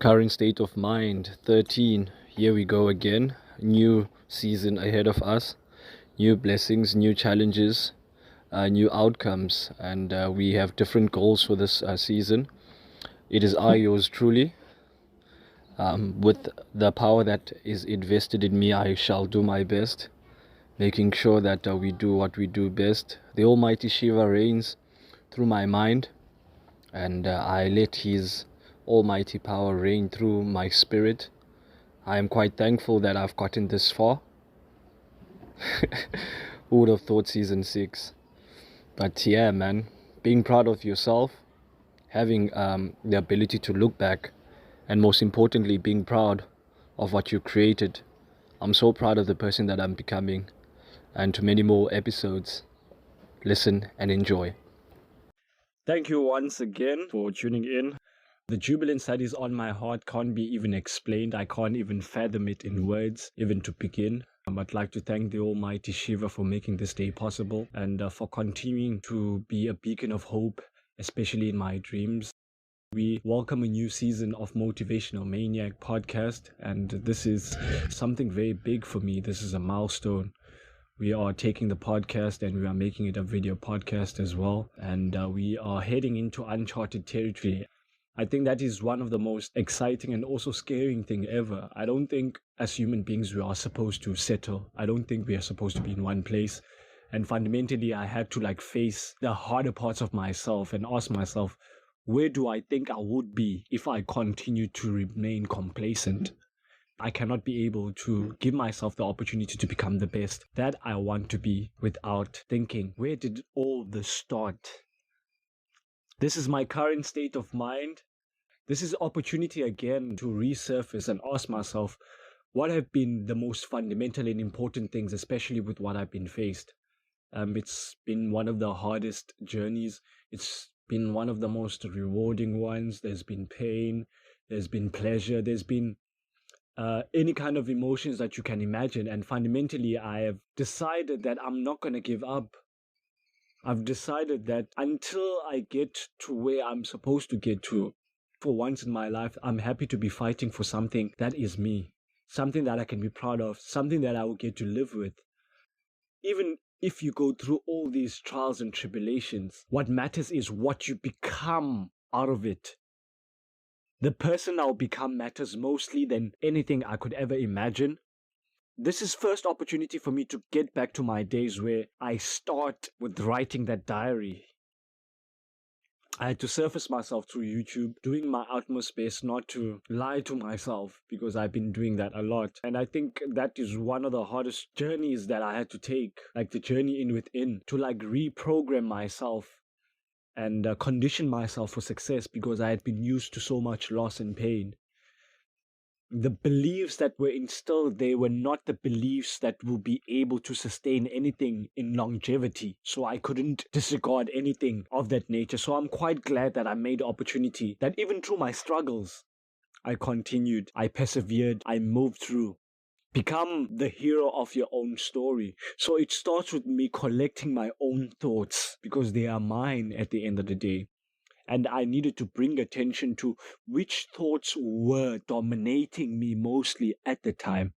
Current state of mind, 13. Here we go again. New season ahead of us. New blessings, new challenges, new outcomes. And we have different goals for this season. It is I, yours truly. With the power that is invested in me, I shall do my best, making sure that we do what we do best. The Almighty Shiva reigns through my mind, and I let His almighty power reign through my spirit. I am quite thankful that I've gotten this far. Who would have thought season 6? But yeah, man, being proud of yourself, having the ability to look back, and most importantly, being proud of what you created. I'm so proud of the person that I'm becoming. And to many more episodes, listen and enjoy. Thank you once again for tuning in. The jubilance that is on my heart can't be even explained. I can't even fathom it in words, even to begin. I'd like to thank the Almighty Shiva for making this day possible and for continuing to be a beacon of hope, especially in my dreams. We welcome a new season of Motivational Maniac podcast, and this is something very big for me. This is a milestone. We are taking the podcast and we are making it a video podcast as well, and we are heading into uncharted territory. I think that is one of the most exciting and also scaring thing ever. I don't think as human beings we are supposed to settle. I don't think we are supposed to be in one place. And fundamentally, I had to face the harder parts of myself and ask myself, where do I think I would be if I continue to remain complacent? I cannot be able to give myself the opportunity to become the best that I want to be without thinking, where did all this start? This is my current state of mind. This is opportunity again to resurface and ask myself, what have been the most fundamental and important things, especially with what I've been faced? It's been one of the hardest journeys. It's been one of the most rewarding ones. There's been pain, there's been pleasure, there's been any kind of emotions that you can imagine. And fundamentally, I have decided that I'm not going to give up. I've decided that until I get to where I'm supposed to get to, for once in my life, I'm happy to be fighting for something that is me, something that I can be proud of, something that I will get to live with. Even if you go through all these trials and tribulations, what matters is what you become out of it. The person I'll become matters mostly than anything I could ever imagine. This is first opportunity for me to get back to my days where I start with writing that diary. I had to surface myself through YouTube, doing my utmost best not to lie to myself, because I've been doing that a lot. And I think that is one of the hardest journeys that I had to take, like the journey in within, to reprogram myself and condition myself for success, because I had been used to so much loss and pain. The beliefs that were instilled, they were not the beliefs that will be able to sustain anything in longevity. So I couldn't disregard anything of that nature. So I'm quite glad that I made the opportunity, that even through my struggles, I continued, I persevered, I moved through. Become the hero of your own story. So it starts with me collecting my own thoughts, because they are mine at the end of the day. And I needed to bring attention to which thoughts were dominating me mostly at the time.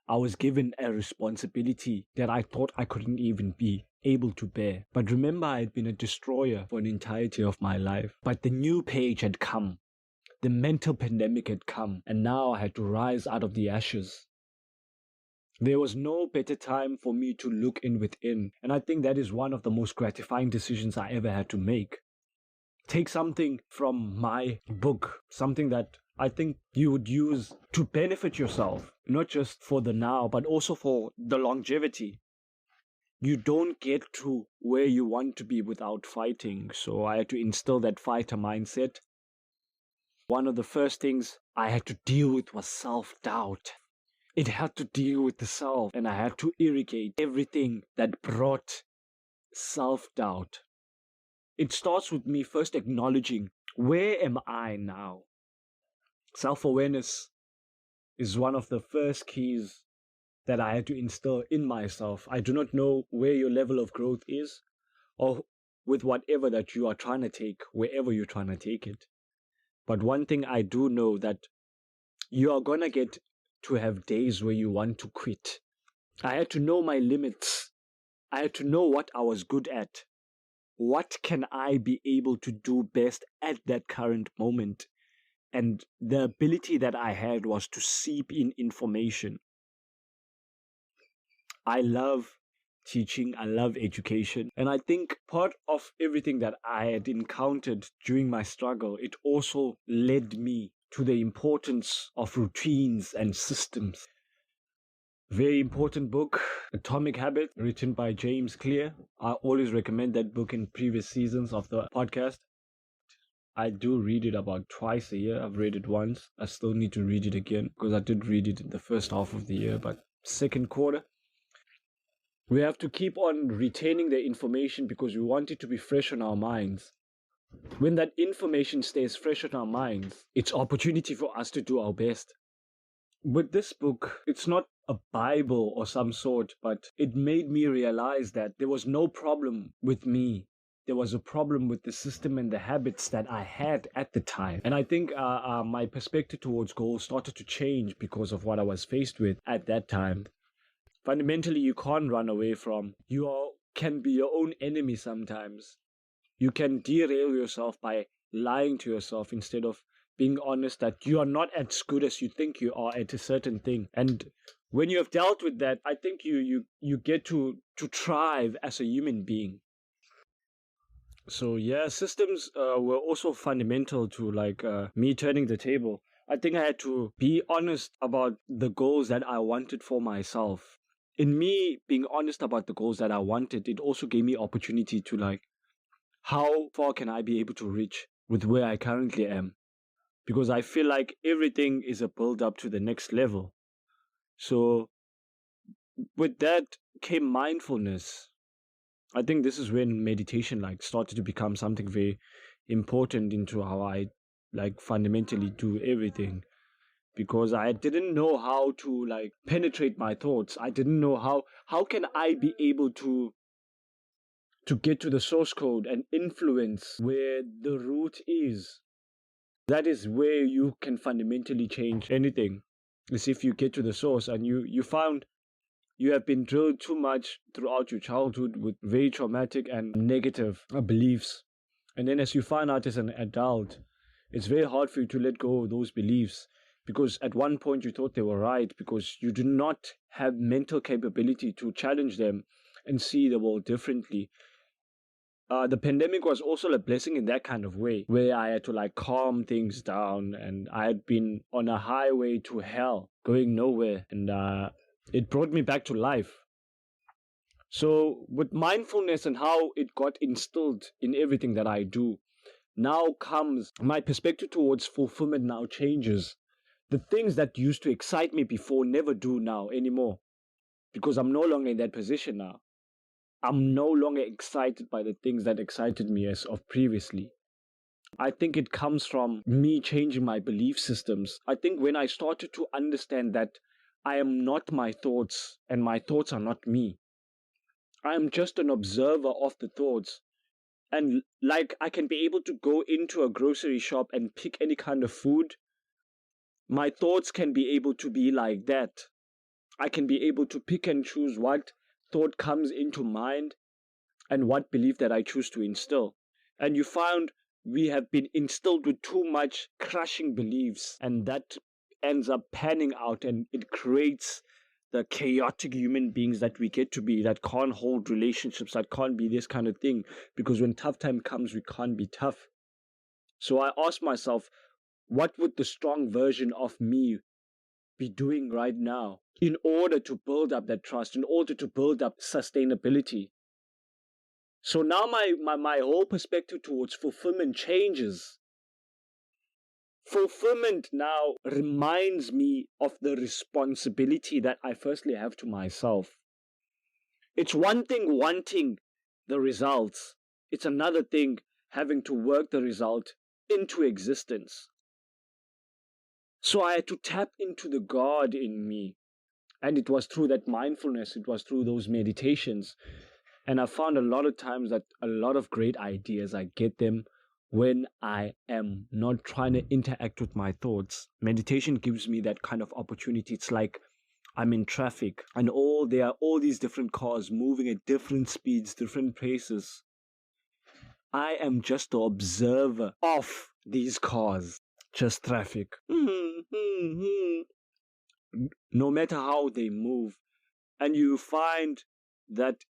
I was given a responsibility that I thought I couldn't even be able to bear. But remember, I had been a destroyer for an entirety of my life. But the new page had come. The mental pandemic had come. And now I had to rise out of the ashes. There was no better time for me to look in within. And I think that is one of the most gratifying decisions I ever had to make. Take something from my book, something that I think you would use to benefit yourself, not just for the now, but also for the longevity. You don't get to where you want to be without fighting. So I had to instill that fighter mindset. One of the first things I had to deal with was self-doubt. It had to deal with the self, and I had to irrigate everything that brought self-doubt. It starts with me first acknowledging, where am I now? Self-awareness is one of the first keys that I had to instill in myself. I do not know where your level of growth is, or with whatever that you are trying to take, wherever you're trying to take it. But one thing I do know, that you are gonna get to have days where you want to quit. I had to know my limits. I had to know what I was good at. What can I be able to do best at that current moment? And the ability that I had was to seep in information. I love teaching, I love education. And I think part of everything that I had encountered during my struggle, it also led me to the importance of routines and systems. Very important book, Atomic Habits, written by James Clear. I always recommend that book in previous seasons of the podcast. I do read it about twice a year. I've read it once. I still need to read it again because I did read it in the first half of the year, but second quarter. We have to keep on retaining the information because we want it to be fresh on our minds. When that information stays fresh on our minds, it's opportunity for us to do our best. With this book, it's not a Bible or some sort, but it made me realize that there was no problem with me. There was a problem with the system and the habits that I had at the time. And I think my perspective towards goals started to change because of what I was faced with at that time. Fundamentally, you can't run away from. Can be your own enemy sometimes. You can derail yourself by lying to yourself instead of being honest that you are not as good as you think you are at a certain thing. And when you have dealt with that, I think you get to thrive as a human being. So yeah, systems were also fundamental to me turning the table. I think I had to be honest about the goals that I wanted for myself. In me being honest about the goals that I wanted, it also gave me opportunity to how far can I be able to reach with where I currently am? Because I feel like everything is a build up to the next level. So with that came mindfulness. I think this is when meditation started to become something very important into how I fundamentally do everything. Because I didn't know how to penetrate my thoughts. I didn't know how can I be able to get to the source code and influence where the root is. That is where you can fundamentally change anything. Is if you get to the source and you found you have been drilled too much throughout your childhood with very traumatic and negative beliefs. And then as you find out as an adult, it's very hard for you to let go of those beliefs because at one point you thought they were right because you do not have mental capability to challenge them and see the world differently. The pandemic was also a blessing in that kind of way, where I had to calm things down, and I had been on a highway to hell, going nowhere, and it brought me back to life. So with mindfulness and how it got instilled in everything that I do, now comes my perspective towards fulfillment now changes. The things that used to excite me before never do now anymore, because I'm no longer in that position now. I'm no longer excited by the things that excited me as of previously. I think it comes from me changing my belief systems. I think when I started to understand that I am not my thoughts and my thoughts are not me. I am just an observer of the thoughts. And I can be able to go into a grocery shop and pick any kind of food. My thoughts can be able to be like that. I can be able to pick and choose what thought comes into mind and what belief that I choose to instill. And you found we have been instilled with too much crushing beliefs, and that ends up panning out, and it creates the chaotic human beings that we get to be, that can't hold relationships, that can't be this kind of thing, because when tough time comes, we can't be tough. So I asked myself, what would the strong version of me be doing right now in order to build up that trust, in order to build up sustainability? So now my whole perspective towards fulfillment changes. Fulfillment now reminds me of the responsibility that I firstly have to myself. It's one thing wanting the results. It's another thing having to work the result into existence. So I had to tap into the God in me. And it was through that mindfulness, it was through those meditations. And I found a lot of times that a lot of great ideas, I get them when I am not trying to interact with my thoughts. Meditation gives me that kind of opportunity. It's like I'm in traffic and there are all these different cars moving at different speeds, different paces. I am just the observer of these cars, just traffic. No matter how they move. And you find that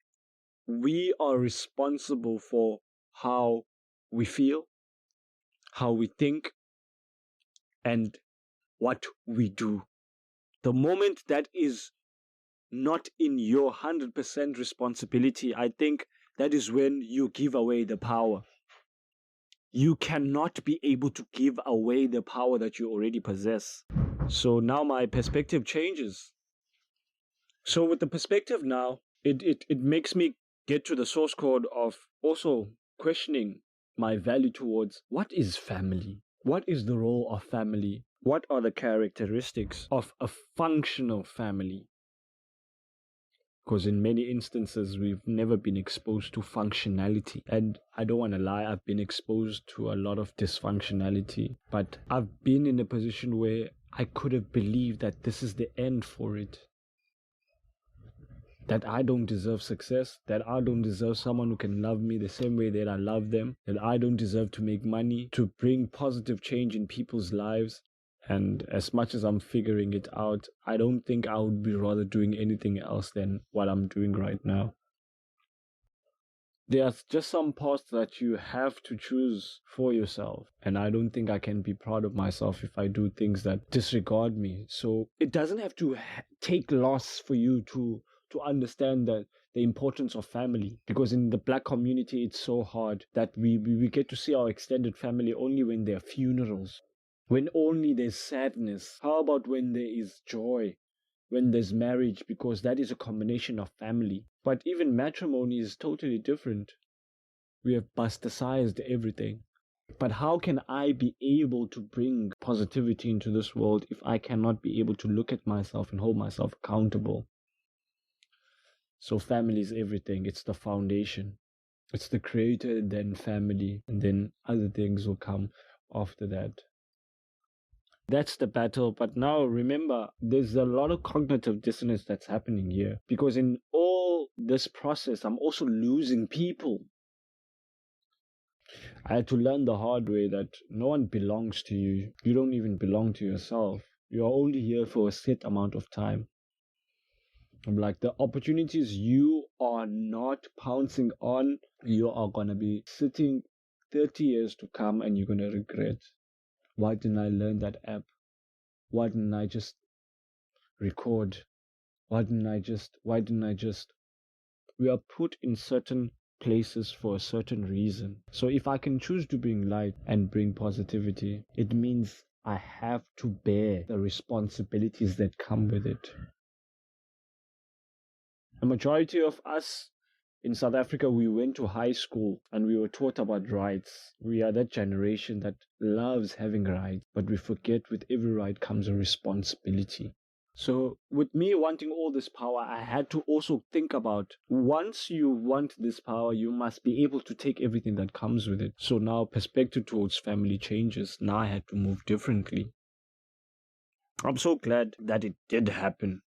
we are responsible for how we feel, how we think, and what we do. The moment that is not in your 100% responsibility, I think that is when you give away the power. You cannot be able to give away the power that you already possess. So now my perspective changes. So with the perspective now, it makes me get to the source code of also questioning my value towards what is family? What is the role of family? What are the characteristics of a functional family? Because in many instances, we've never been exposed to functionality. And I don't want to lie, I've been exposed to a lot of dysfunctionality. But I've been in a position where I could have believed that this is the end for it. That I don't deserve success, that I don't deserve someone who can love me the same way that I love them, that I don't deserve to make money, to bring positive change in people's lives. And as much as I'm figuring it out, I don't think I would be rather doing anything else than what I'm doing right now. There's just some paths that you have to choose for yourself. And I don't think I can be proud of myself if I do things that disregard me. So it doesn't have to take loss for you to understand that the importance of family, because in the Black community it's so hard that we get to see our extended family only when there are funerals, when only there's sadness. How about when there is joy, when there's marriage, because that is a combination of family. But even matrimony is totally different. We have bastardized everything. But how can I be able to bring positivity into this world if I cannot be able to look at myself and hold myself accountable? So family is everything. It's the foundation. It's the creator, and then family, and then other things will come after that. That's the battle. But now remember, there's a lot of cognitive dissonance that's happening here. Because in all this process, I'm also losing people. I had to learn the hard way that no one belongs to you. You don't even belong to yourself. You are only here for a set amount of time. I'm like, the opportunities you are not pouncing on, you are going to be sitting 30 years to come and you're going to regret. Why didn't I learn that app? Why didn't I just record? Why didn't I just? We are put in certain places for a certain reason. So if I can choose to bring light and bring positivity, it means I have to bear the responsibilities that come with it. A majority of us in South Africa, we went to high school and we were taught about rights. We are that generation that loves having rights, but we forget with every right comes a responsibility. So with me wanting all this power, I had to also think about, once you want this power, you must be able to take everything that comes with it. So now perspective towards family changes. Now I had to move differently. I'm so glad that it did happen.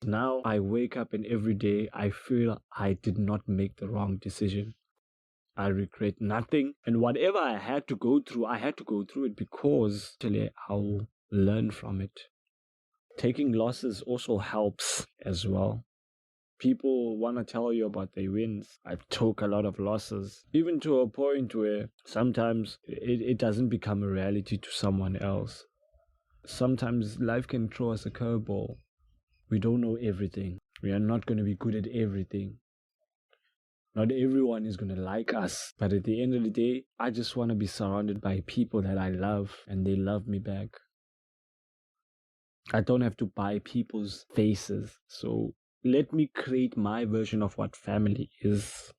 Now I wake up and every day I feel I did not make the wrong decision. I regret nothing. And whatever I had to go through it because I'll learn from it. Taking losses also helps as well. People want to tell you about their wins. I've took a lot of losses, even to a point where sometimes it doesn't become a reality to someone else. Sometimes life can throw us a curveball. We don't know everything. We are not going to be good at everything. Not everyone is going to like us. But at the end of the day, I just want to be surrounded by people that I love and they love me back. I don't have to buy people's faces. So let me create my version of what family is.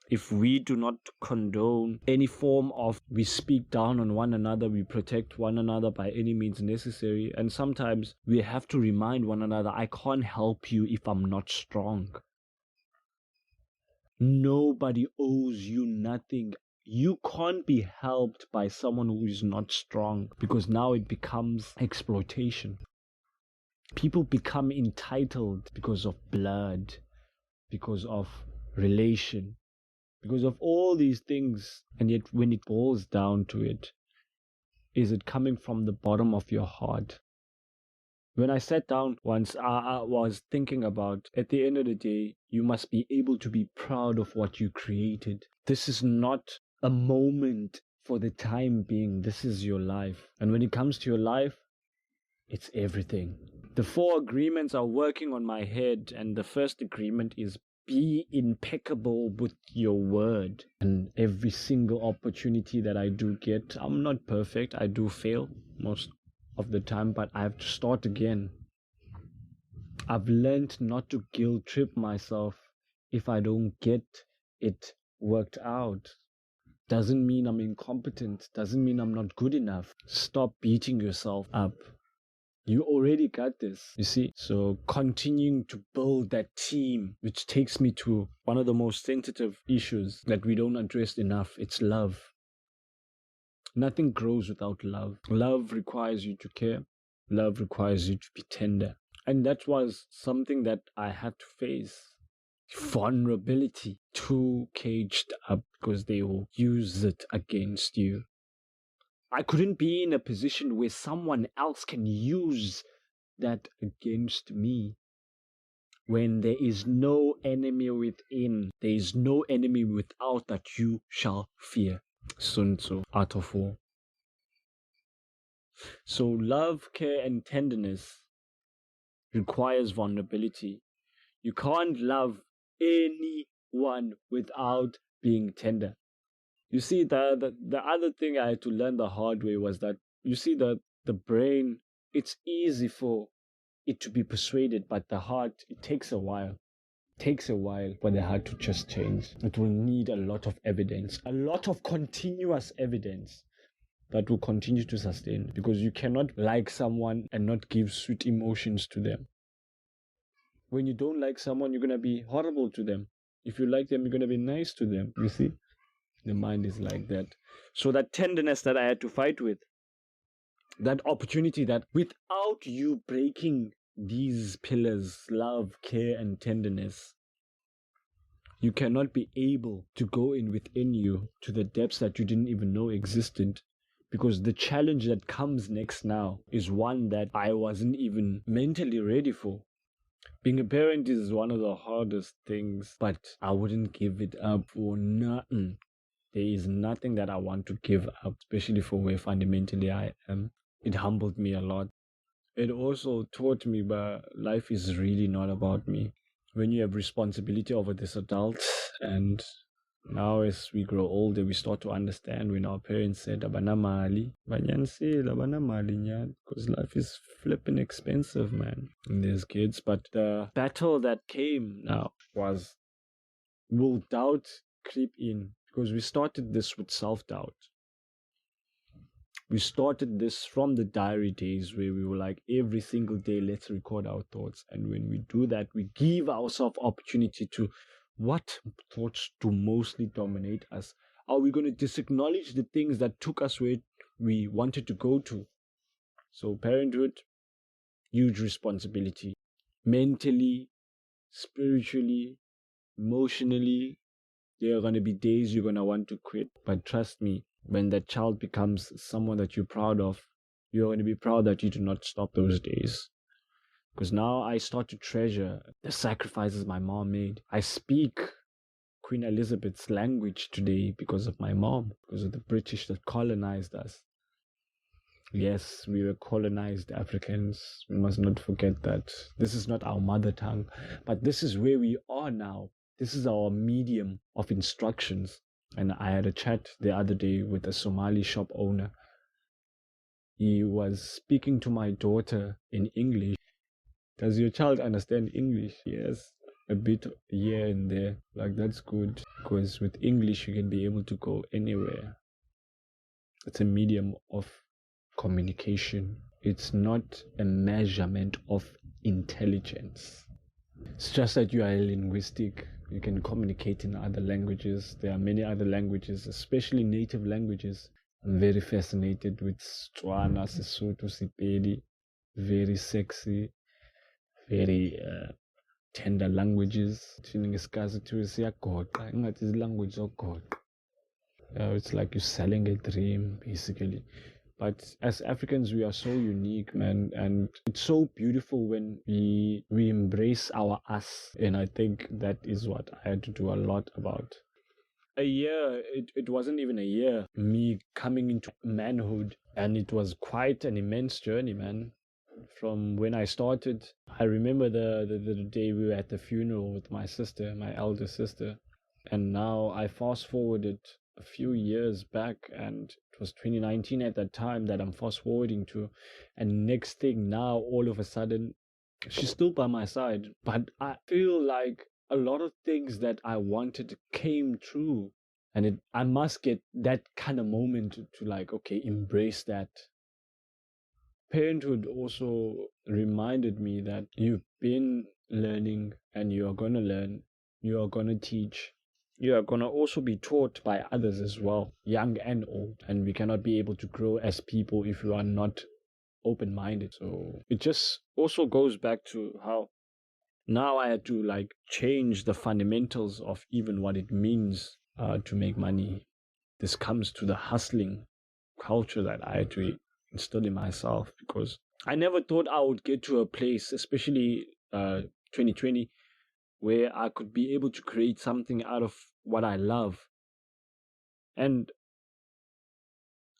If we do not condone any form of we speak down on one another, we protect one another by any means necessary, and sometimes we have to remind one another, I can't help you if I'm not strong. Nobody owes you nothing. You can't be helped by someone who is not strong, because now it becomes exploitation. People become entitled because of blood, because of relation, because of all these things. And yet when it boils down to it, is it coming from the bottom of your heart? When I sat down once, I was thinking about, at the end of the day, you must be able to be proud of what you created. This is not a moment for the time being. This is your life. And when it comes to your life, it's everything. The 4 agreements are working on my head, and the first agreement is be impeccable with your word. And every single opportunity that I do get, I'm not perfect. I do fail most of the time, but I have to start again. I've learned not to guilt trip myself if I don't get it worked out. Doesn't mean I'm incompetent, doesn't mean I'm not good enough. Stop beating yourself up. You already got this, you see? So continuing to build that team, which takes me to one of the most sensitive issues that we don't address enough. It's love. Nothing grows without love. Love requires you to care. Love requires you to be tender. And that was something that I had to face. Vulnerability. Too caged up because they will use it against you. I couldn't be in a position where someone else can use that against me. When there is no enemy within, there is no enemy without that you shall fear. Sun Tzu, Art of War. So love, care, and tenderness requires vulnerability. You can't love anyone without being tender. You see, the other thing I had to learn the hard way was that, you see, the brain, it's easy for it to be persuaded, but the heart, it takes a while. It takes a while for the heart to just change. It will need a lot of evidence, a lot of continuous evidence that will continue to sustain, because you cannot like someone and not give sweet emotions to them. When you don't like someone, you're going to be horrible to them. If you like them, you're going to be nice to them. You see? The mind is like that. So that tenderness that I had to fight with, that opportunity that without you breaking these pillars, love, care, and tenderness, you cannot be able to go in within you to the depths that you didn't even know existed. Because the challenge that comes next now is one that I wasn't even mentally ready for. Being a parent is one of the hardest things, but I wouldn't give it up for nothing. There is nothing that I want to give up, especially for where fundamentally I am. It humbled me a lot. It also taught me that life is really not about me. When you have responsibility over this adult, and now as we grow older, we start to understand when our parents said, "Abana mali, banyansela, abana mali nyat," because life is flipping expensive, man. And there's kids, but the battle that came now was, will doubt creep in? Because we started this with self-doubt. We started this from the diary days where we were like, every single day, let's record our thoughts. And when we do that, we give ourselves opportunity to what thoughts to mostly dominate us. Are we going to disacknowledge the things that took us where we wanted to go to? So parenthood, huge responsibility. Mentally, spiritually, emotionally, there are going to be days you're going to want to quit. But trust me, when that child becomes someone that you're proud of, you're going to be proud that you do not stop those days. Because now I start to treasure the sacrifices my mom made. I speak Queen Elizabeth's language today because of my mom, because of the British that colonized us. Yes, we were colonized Africans. We must not forget that. This is not our mother tongue, but this is where we are now. This is our medium of instructions. And I had a chat the other day with a Somali shop owner. He was speaking to my daughter in English. Does your child understand English? Yes, a bit here and there. Like, that's good, because with English you can be able to go anywhere. It's a medium of communication. It's not a measurement of intelligence. It's just that you are linguistic. You can communicate in other languages. There are many other languages, especially native languages. I'm very fascinated with Setswana, Sesotho, Sepedi. Very sexy, very tender languages. It's like you're selling a dream, basically. But as Africans, we are so unique, man, and it's so beautiful when we embrace our us. And I think that is what I had to do a lot about. A year, it wasn't even a year, me coming into manhood, and it was quite an immense journey, man. From when I started, I remember the day we were at the funeral with my sister, my elder sister, and now I fast forwarded a few years back, and it was 2019 at that time that I'm fast forwarding to, and next thing now, all of a sudden, she's still by my side, but I feel like a lot of things that I wanted came true, and I must get that kind of moment to like, okay, embrace that. Parenthood also reminded me that you've been learning and you are going to learn, you are going to teach, you are going to also be taught by others as well, young and old. And we cannot be able to grow as people if you are not open-minded. So it just also goes back to how now I had to like change the fundamentals of even what it means to make money. This comes to the hustling culture that I had to instill in myself, because I never thought I would get to a place, especially 2020, where I could be able to create something out of what I love. And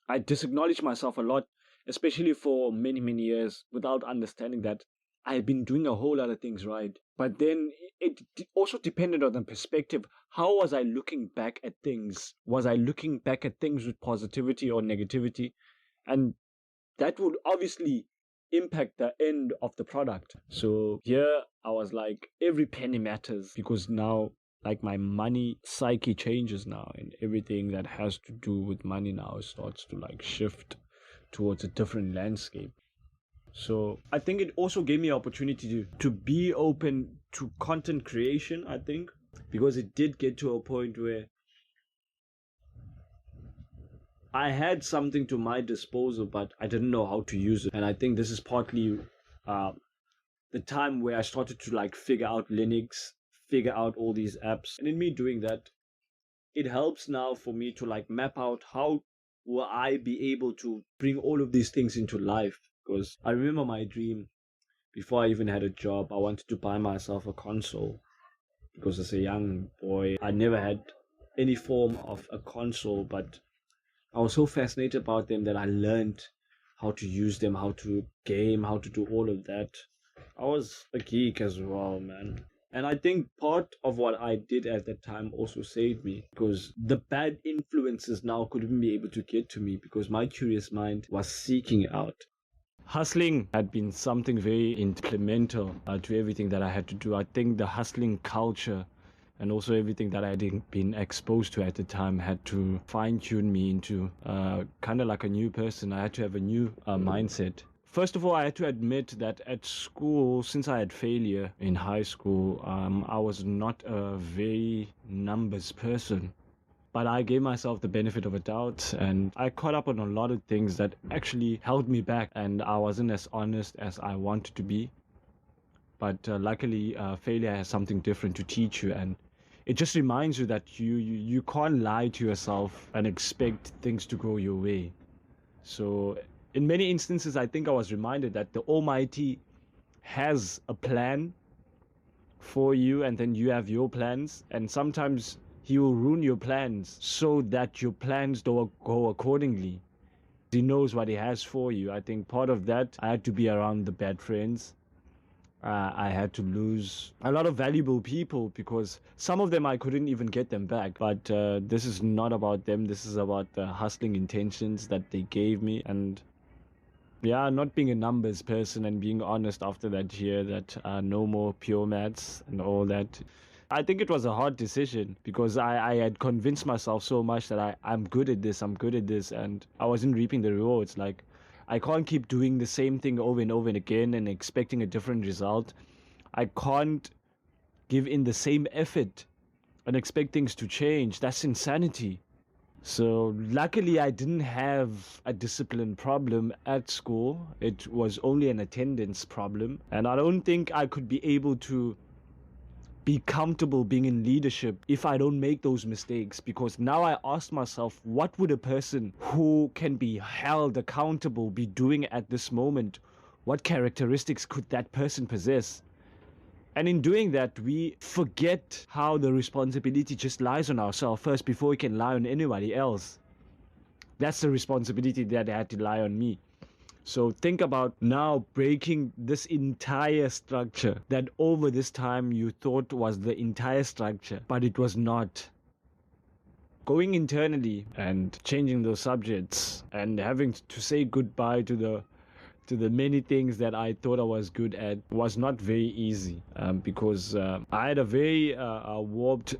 I disacknowledged myself a lot, especially for many, many years, without understanding that I had been doing a whole lot of things right. But then it also depended on the perspective. How was I looking back at things? Was I looking back at things with positivity or negativity? And that would obviously impact the end of the product. So here I was like, every penny matters, because now like my money psyche changes now, and everything that has to do with money now starts to like shift towards a different landscape. So I think it also gave me an opportunity to be open to content creation, I think, because it did get to a point where I had something to my disposal, but I didn't know how to use it. And I think this is partly the time where I started to like figure out Linux, figure out all these apps. And in me doing that, it helps now for me to like map out how will I be able to bring all of these things into life. Because I remember my dream before I even had a job. I wanted to buy myself a console, because as a young boy, I never had any form of a console, but I was so fascinated about them that I learned how to use them, how to game, how to do all of that. I was a geek as well, man. And I think part of what I did at that time also saved me, because the bad influences now couldn't be able to get to me, because my curious mind was seeking out. Hustling had been something very implemental to everything that I had to do. I think the hustling culture and also everything that I had been exposed to at the time had to fine-tune me into kind of like a new person. I had to have a new mindset. First of all, I had to admit that at school, since I had failure in high school, I was not a very numbers person. But I gave myself the benefit of a doubt, and I caught up on a lot of things that actually held me back, and I wasn't as honest as I wanted to be. But luckily, failure has something different to teach you, and it just reminds you that you can't lie to yourself and expect things to go your way. So in many instances, I think I was reminded that the Almighty has a plan for you, and then you have your plans, and sometimes He will ruin your plans so that your plans don't go accordingly. He knows what He has for you. I think part of that, I had to be around the bad friends. I had to lose a lot of valuable people, because some of them I couldn't even get them back. But this is not about them. This is about the hustling intentions that they gave me. And yeah, not being a numbers person and being honest after that year that no more pure maths and all that. I think it was a hard decision, because I had convinced myself so much that I'm good at this, and I wasn't reaping the rewards. Like, I can't keep doing the same thing over and over and again and expecting a different result. I can't give in the same effort and expect things to change. That's insanity. So luckily I didn't have a discipline problem at school. It was only an attendance problem. And I don't think I could be able to be comfortable being in leadership if I don't make those mistakes, because now I ask myself, what would a person who can be held accountable be doing at this moment? What characteristics could that person possess? And in doing that, we forget how the responsibility just lies on ourselves first before it can lie on anybody else. That's the responsibility that had to lie on me. So think about now breaking this entire structure that over this time you thought was the entire structure, but it was not. Going internally and changing those subjects and having to say goodbye to the many things that I thought I was good at was not very easy, because I had a very warped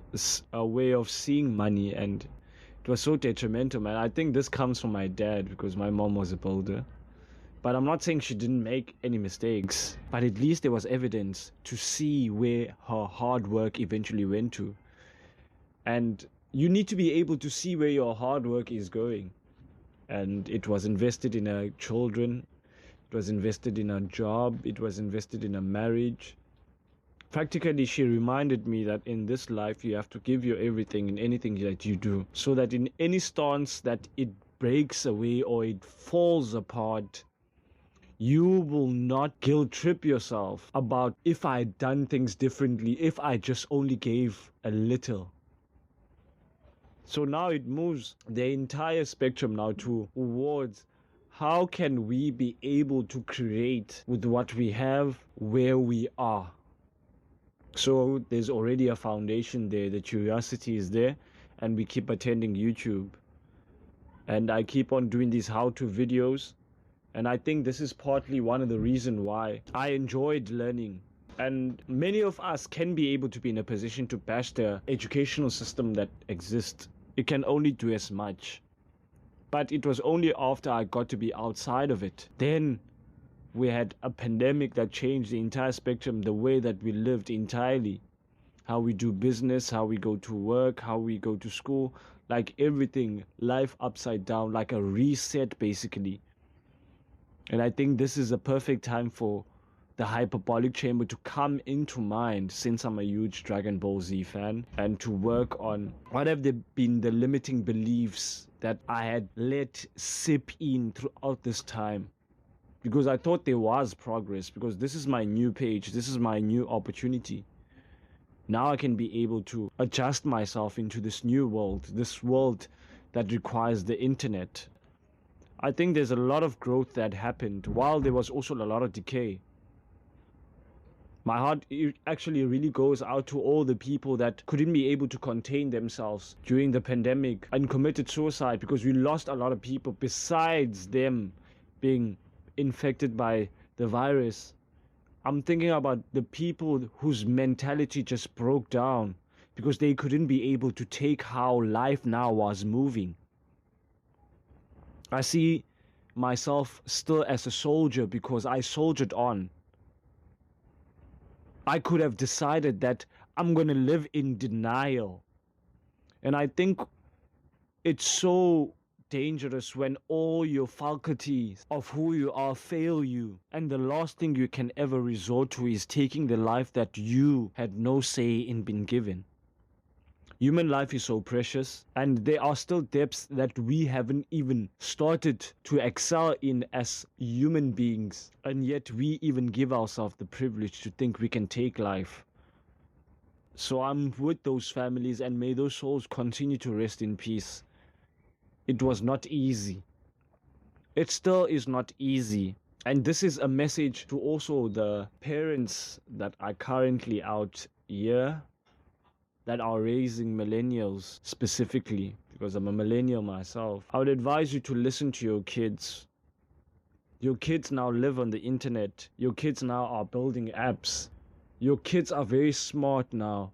way of seeing money, and it was so detrimental, man. I think this comes from my dad, because my mom was a builder. But I'm not saying she didn't make any mistakes, but at least there was evidence to see where her hard work eventually went to. And you need to be able to see where your hard work is going. And it was invested in her children, it was invested in a job, it was invested in a marriage. Practically, she reminded me that in this life you have to give your everything in anything that you do, so that in any stance that it breaks away or it falls apart, you will not guilt trip yourself about if I had done things differently, if I just only gave a little. So now it moves the entire spectrum now towards how can we be able to create with what we have where we are. So there's already a foundation there, the curiosity is there, and we keep attending YouTube. And I keep on doing these how-to videos. And I think this is partly one of the reasons why I enjoyed learning. And many of us can be able to be in a position to bash the educational system that exists. It can only do as much. But it was only after I got to be outside of it. Then we had a pandemic that changed the entire spectrum, the way that we lived entirely. How we do business, how we go to work, how we go to school. Like everything, life upside down, like a reset basically. And I think this is a perfect time for the hyperbolic chamber to come into mind, since I'm a huge Dragon Ball Z fan, and to work on what have been the limiting beliefs that I had let sip in throughout this time. Because I thought there was progress, because this is my new page, this is my new opportunity. Now I can be able to adjust myself into this new world, this world that requires the internet. I think there's a lot of growth that happened while there was also a lot of decay. My heart actually really goes out to all the people that couldn't be able to contain themselves during the pandemic and committed suicide, because we lost a lot of people besides them being infected by the virus. I'm thinking about the people whose mentality just broke down because they couldn't be able to take how life now was moving. I see myself still as a soldier because I soldiered on. I could have decided that I'm going to live in denial. And I think it's so dangerous when all your faculties of who you are fail you. And the last thing you can ever resort to is taking the life that you had no say in being given. Human life is so precious, and there are still depths that we haven't even started to excel in as human beings, and yet we even give ourselves the privilege to think we can take life. So I'm with those families, and may those souls continue to rest in peace. It was not easy. It still is not easy. And this is a message to also the parents that are currently out here that are raising millennials specifically, because I'm a millennial myself. I would advise you to listen to your kids. Your kids now live on the internet. Your kids now are building apps. Your kids are very smart now.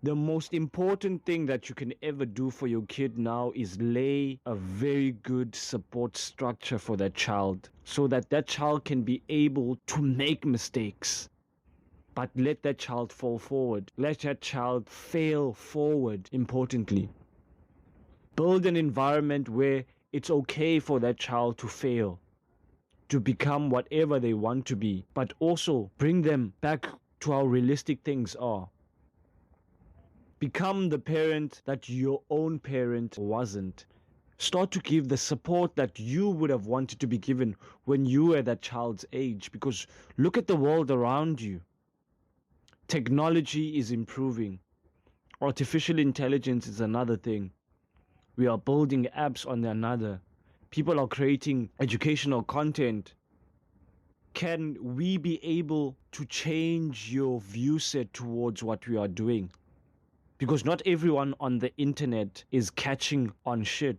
The most important thing that you can ever do for your kid now is lay a very good support structure for that child, so that that child can be able to make mistakes. but let that child fall forward. Let that child fail forward, importantly. Build an environment where it's okay for that child to fail, to become whatever they want to be, but also bring them back to how realistic things are. Become the parent that your own parent wasn't. Start to give the support that you would have wanted to be given when you were that child's age, because look at the world around you. Technology is improving. Artificial intelligence is another thing. We are building apps on another. People are creating educational content. Can we be able to change your view set towards what we are doing? Because not everyone on the internet is catching on shit.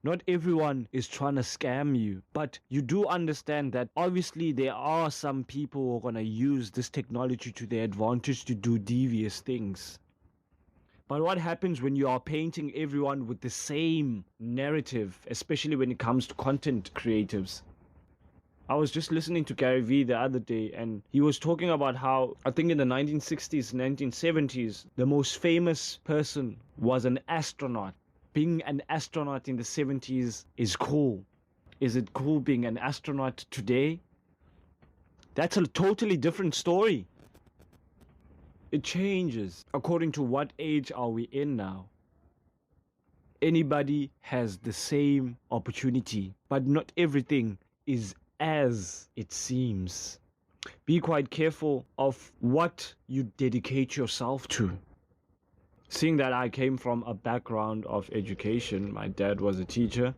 Not everyone is trying to scam you. But you do understand that obviously there are some people who are going to use this technology to their advantage to do devious things. But what happens when you are painting everyone with the same narrative, especially when it comes to content creatives? I was just listening to Gary Vee the other day, and he was talking about how, I think in the 1960s, 1970s, the most famous person was an astronaut. Being an astronaut in the 70s is cool. Is it cool being an astronaut today? That's a totally different story. It changes according to what age are we in now. Anybody has the same opportunity, but not everything is as it seems. Be quite careful of what you dedicate yourself to. Seeing that I came from a background of education, my dad was a teacher,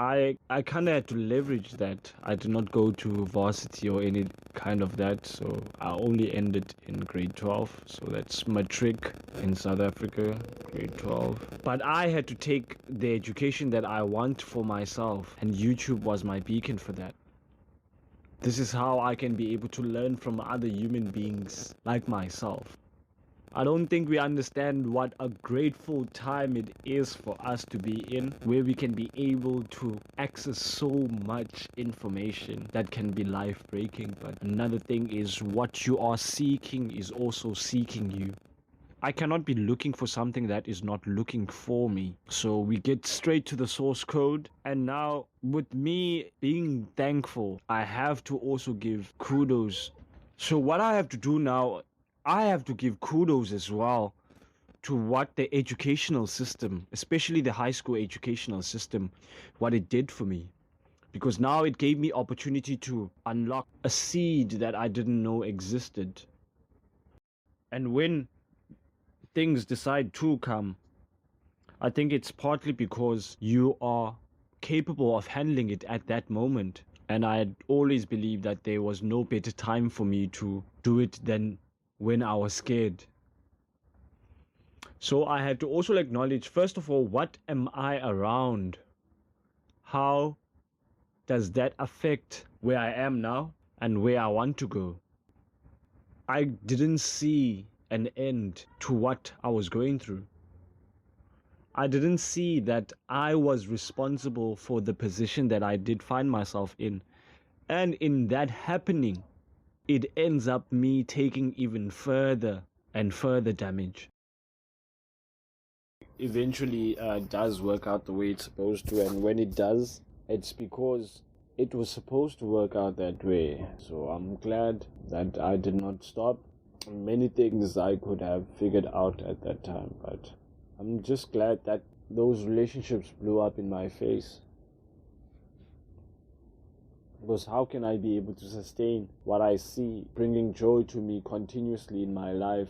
I kind of had to leverage that. I did not go to varsity or any kind of that, so I only ended in grade 12. So that's matric in South Africa, grade 12. But I had to take the education that I want for myself, and YouTube was my beacon for that. This is how I can be able to learn from other human beings like myself. I don't think we understand what a grateful time it is for us to be in, where we can be able to access so much information that can be life-breaking. But another thing is, what you are seeking is also seeking you. I cannot be looking for something that is not looking for me. So we get straight to the source code. And now, with me being thankful, I have to also give kudos. So what I have to do now, I have to give kudos as well to what the educational system, especially the high school educational system, what it did for me. Because now it gave me opportunity to unlock a seed that I didn't know existed. And when things decide to come, I think it's partly because you are capable of handling it at that moment. And I had always believed that there was no better time for me to do it than when I was scared. So I had to also acknowledge, first of all, what am I around? How does that affect where I am now and where I want to go? I didn't see an end to what I was going through. I didn't see that I was responsible for the position that I did find myself in. And in that happening, it ends up me taking even further and further damage. Eventually does work out the way it's supposed to, and when it does, it's because it was supposed to work out that way. So I'm glad that I did not stop. Many things I could have figured out at that time, but I'm just glad that those relationships blew up in my face. Because how can I be able to sustain what I see bringing joy to me continuously in my life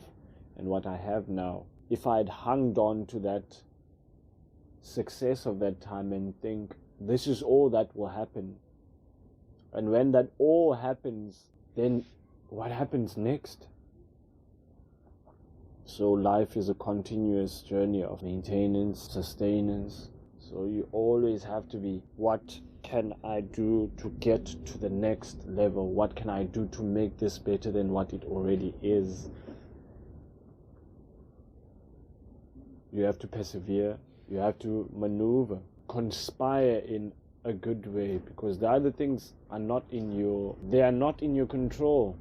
and what I have now, if I had hung on to that success of that time and think this is all that will happen? And when that all happens, then what happens next? So life is a continuous journey of maintenance, sustenance. So you always have to be, what can I do to get to the next level? What can I do to make this better than what it already is? You have to persevere. You have to maneuver, conspire in a good way, because the other things are not in your control.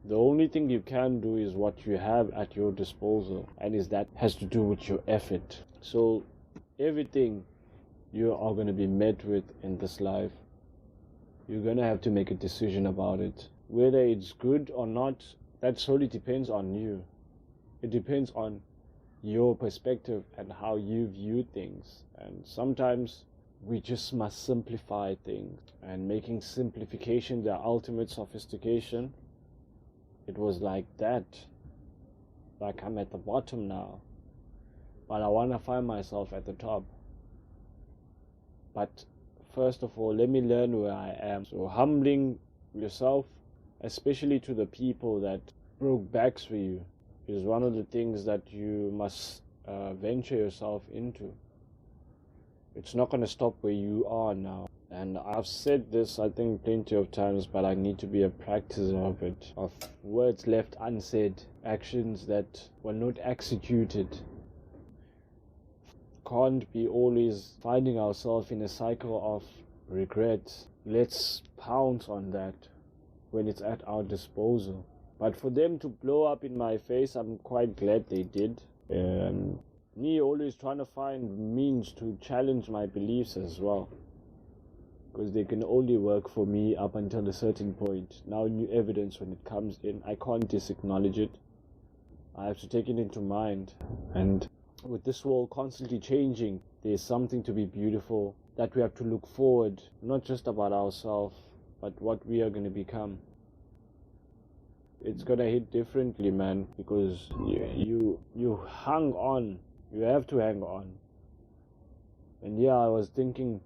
The only thing you can do is what you have at your disposal, and that has to do with your effort. So everything you are going to be met with in this life, you're going to have to make a decision about it. Whether it's good or not, that solely depends on you. It depends on your perspective and how you view things. And sometimes we just must simplify things, and making simplification the ultimate sophistication. It was like that. Like, I'm at the bottom now, but I want to find myself at the top. But first of all, let me learn where I am. So humbling yourself, especially to the people that broke backs for you, is one of the things that you must venture yourself into. It's not going to stop where you are now. And I've said this, I think, plenty of times, but I need to be a practicer of it. Of words left unsaid, actions that were not executed. Can't be always finding ourselves in a cycle of regret. Let's pounce on that when it's at our disposal. But for them to blow up in my face, I'm quite glad they did. And me always trying to find means to challenge my beliefs as well, because they can only work for me up until a certain point. Now new evidence, when it comes in, I can't disacknowledge it. I have to take it into mind. And with this world constantly changing, there's something to be beautiful that we have to look forward, not just about ourselves, but what we are going to become. It's going to hit differently, man, because you hung on. You have to hang on. And yeah, I was thinking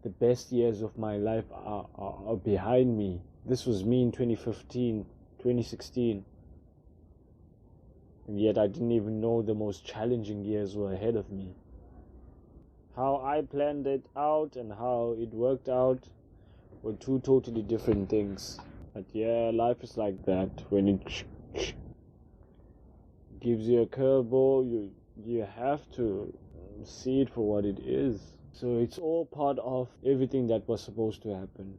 the best years of my life are behind me. This was me in 2015, 2016. And yet I didn't even know the most challenging years were ahead of me. How I planned it out and how it worked out were two totally different things. But yeah, life is like that. When it gives you a curveball, you have to see it for what it is. So it's all part of everything that was supposed to happen.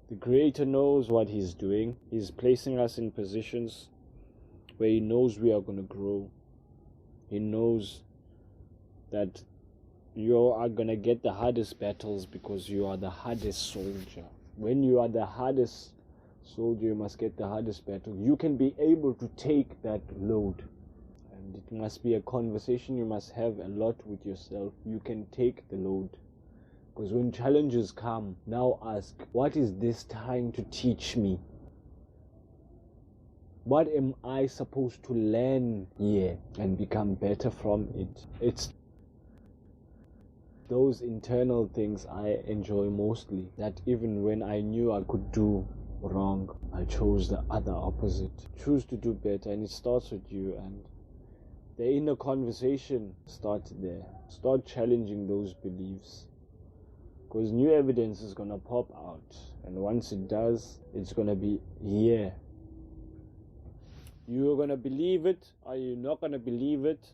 The Creator knows what He's doing. He's placing us in positions where He knows we are going to grow. He knows that you are going to get the hardest battles because you are the hardest soldier. When you are the hardest soldier, you must get the hardest battle. You can be able to take that load. And it must be a conversation you must have a lot with yourself. You can take the load. Because when challenges come, now ask, what is this trying to teach me? What am I supposed to learn here and become better from it? It's those internal things I enjoy mostly. That even when I knew I could do wrong, I chose the other opposite. Choose to do better, and it starts with you. And the inner conversation starts there. Start challenging those beliefs. Because new evidence is going to pop out. And once it does, it's going to be here. You're going to believe it, or you're not going to believe it.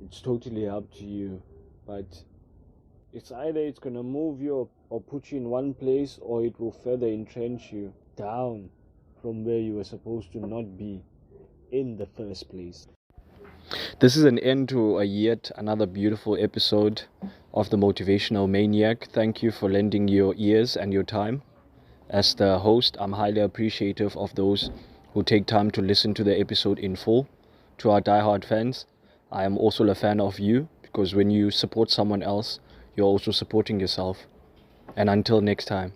It's totally up to you. But it's either it's going to move you or put you in one place, or it will further entrench you down from where you were supposed to not be in the first place. This is an end to yet another beautiful episode of the Motivational Maniac. Thank you for lending your ears and your time. As the host, I'm highly appreciative of those who take time to listen to the episode in full. To our diehard fans, I am also a fan of you, because when you support someone else, you're also supporting yourself. And until next time.